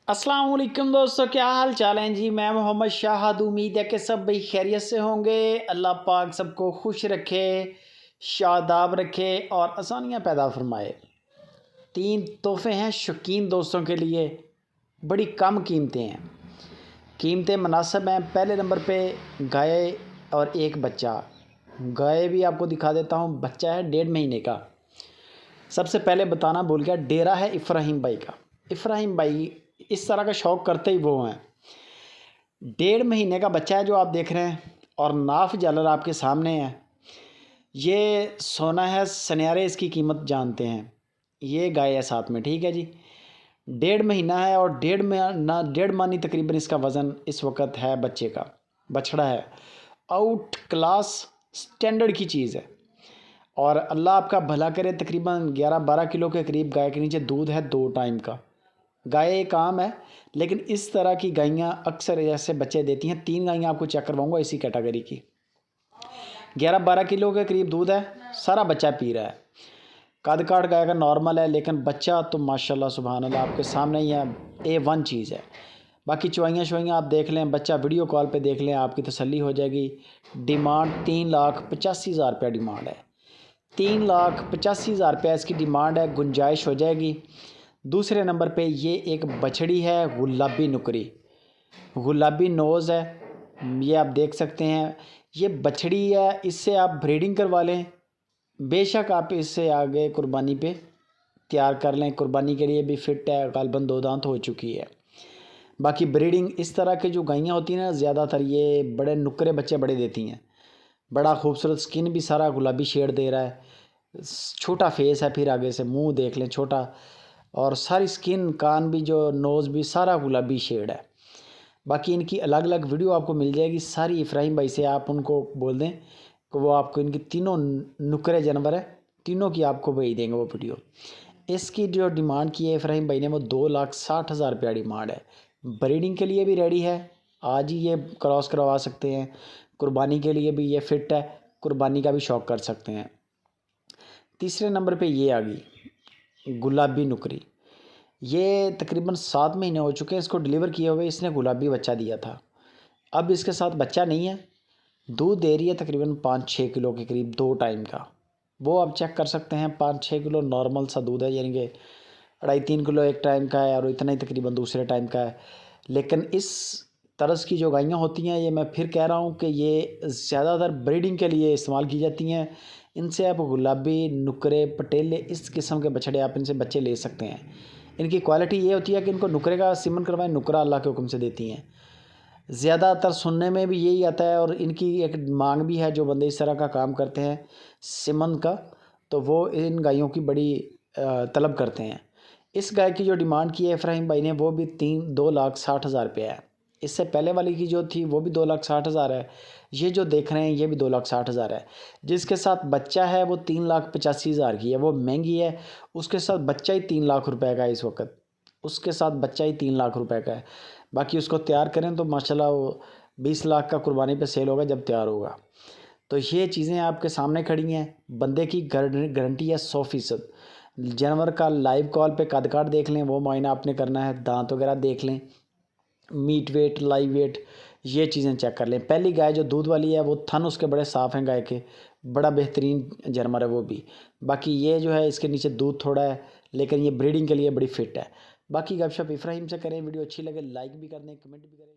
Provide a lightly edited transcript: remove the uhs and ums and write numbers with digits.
अस्सलाम वालेकुम दोस्तों, क्या हाल चाल हैं जी। मैं मोहम्मद शाहद। उम्मीद है कि सब भाई खैरियत से होंगे। अल्लाह पाक सबको खुश रखे, शादाब रखे और आसानियाँ पैदा फरमाए। 3 तोहफ़े हैं शौकीन दोस्तों के लिए, बड़ी कम कीमतें हैं, कीमतें मुनासिब हैं। पहले नंबर पे गाय और एक बच्चा। गाय भी आपको दिखा देता हूँ, बच्चा है 1.5 महीने का। सबसे पहले बताना भूल गया, डेरा है इफ़राहीम भाई का। इफ़राहीम भाई इस तरह का शौक़ करते ही वो हैं। 1.5 महीने का बच्चा है जो आप देख रहे हैं और नाफ झालर आपके सामने है। ये सोना है, सन्यारे इसकी कीमत जानते हैं। ये गाय है साथ में, ठीक है जी। 1.5 महीना है और 1.5 मानी तकरीबन इसका वज़न इस वक्त है बच्चे का। बछड़ा है, आउट क्लास स्टैंडर्ड की चीज़ है और अल्लाह आपका भला करे। तकरीबन 11-12 किलो के करीब गाय के नीचे दूध है 2 टाइम का। गाय एक आम है, लेकिन इस तरह की गायें अक्सर ऐसे बच्चे देती हैं। 3 गायें आपको चेक करवाऊंगा इसी कैटेगरी की। 11-12 किलो के करीब दूध है, सारा बच्चा पी रहा है। कद काठ गाय का नॉर्मल है, लेकिन बच्चा तो माशाल्लाह सुभान अल्लाह आपके सामने ही है। A1 चीज़ है। बाकी चुवाइयाँ आप देख लें, बच्चा वीडियो कॉल पे देख लें, आपकी तसल्ली हो जाएगी। डिमांड 3,85,000 रुपया डिमांड है। 3,85,000 रुपया इसकी डिमांड है, गुंजाइश हो जाएगी। दूसरे नंबर पे ये एक बछड़ी है, गुलाबी नुकरी, गुलाबी नोज़ है, ये आप देख सकते हैं। ये बछड़ी है, इससे आप ब्रीडिंग करवा लें, बेशक आप इससे आगे कुर्बानी पे तैयार कर लें। कुर्बानी के लिए भी फ़िट है, गालबन 2 दांत हो चुकी है। बाकी ब्रीडिंग इस तरह के जो गायें होती हैं ना, ज़्यादातर ये बड़े नुकरे बच्चे बड़े देती हैं। बड़ा खूबसूरत स्किन भी सारा गुलाबी शेड दे रहा है, छोटा फेस है, फिर आगे से मुंह देख लें छोटा, और सारी स्किन, कान भी, जो नोज़ भी सारा गुलाबी शेड है। बाकी इनकी अलग अलग वीडियो आपको मिल जाएगी सारी। इफ़राहीम भाई से आप उनको बोल दें कि वो आपको इनकी तीनों नुकरे जानवर है, तीनों की आपको भेज देंगे वो वीडियो। इसकी जो डिमांड की है इफ़राहीम भाई ने, वो 2,60,000 रुपया डिमांड है। ब्रीडिंग के लिए भी रेडी है, आज ही ये क्रॉस करवा सकते हैं। कुर्बानी के लिए भी ये फ़िट है, कुर्बानी का भी शौक़ कर सकते हैं। तीसरे नंबर पे ये आ गई गुलाबी नुकरी। ये तकरीबन 7 महीने हो चुके हैं इसको डिलीवर किए हुए। इसने गुलाबी बच्चा दिया था, अब इसके साथ बच्चा नहीं है। दूध दे रही है तकरीबन 5-6 किलो के करीब 2 टाइम का। वो आप चेक कर सकते हैं, 5-6 किलो नॉर्मल सा दूध है, यानी कि 2.5-3 किलो एक टाइम का है और इतना ही तकरीबन दूसरे टाइम का है। लेकिन इस तरस की जो गायें होती हैं, ये मैं फिर कह रहा हूँ कि ये ज़्यादातर ब्रीडिंग के लिए इस्तेमाल की जाती हैं। इनसे आप गुलाबी, नुकरे, पटेले, इस किस्म के बछड़े आप इनसे बच्चे ले सकते हैं। इनकी क्वालिटी ये होती है कि इनको नुकरे का सीमन करवाएं, नुकरा अल्लाह के हुक्म से देती हैं। ज़्यादातर सुनने में भी यही आता है और इनकी एक मांग भी है। जो बंदे इस तरह का काम करते हैं सीमन का, तो वो इन गायों की बड़ी तलब करते हैं। इस गाय की जो डिमांड की है इफ़राहीम भाई ने, वो भी 2,60,000 रुपया है। इससे पहले वाली की जो थी वो भी 2,60,000 है। ये जो देख रहे हैं ये भी 2,60,000 है। जिसके साथ बच्चा है वो 3,85,000 की है, वो महंगी है। उसके साथ बच्चा ही 3 लाख रुपए का है इस वक्त, उसके साथ बच्चा ही 3 लाख रुपए का है। बाकी उसको तैयार करें तो माशाल्लाह वो 20 लाख का कुर्बानी पे सेल होगा जब तैयार होगा। तो ये चीज़ें आपके सामने खड़ी हैं। बंदे की गारंटी है 100%। जानवर का लाइव कॉल पे कद काठ देख लें, वो मायना आपने करना है, दांत वगैरह देख लें, मीट वेट, लाइव वेट, ये चीज़ें चेक कर लें। पहली गाय जो दूध वाली है, वो थन उसके बड़े साफ़ हैं गाय के, बड़ा बेहतरीन जानवर है वो भी। बाकी ये जो है इसके नीचे दूध थोड़ा है, लेकिन ये ब्रीडिंग के लिए बड़ी फ़िट है। बाकी गपशप इफ़राहीम से करें। वीडियो अच्छी लगे लाइक भी कर दें, कमेंट भी करें।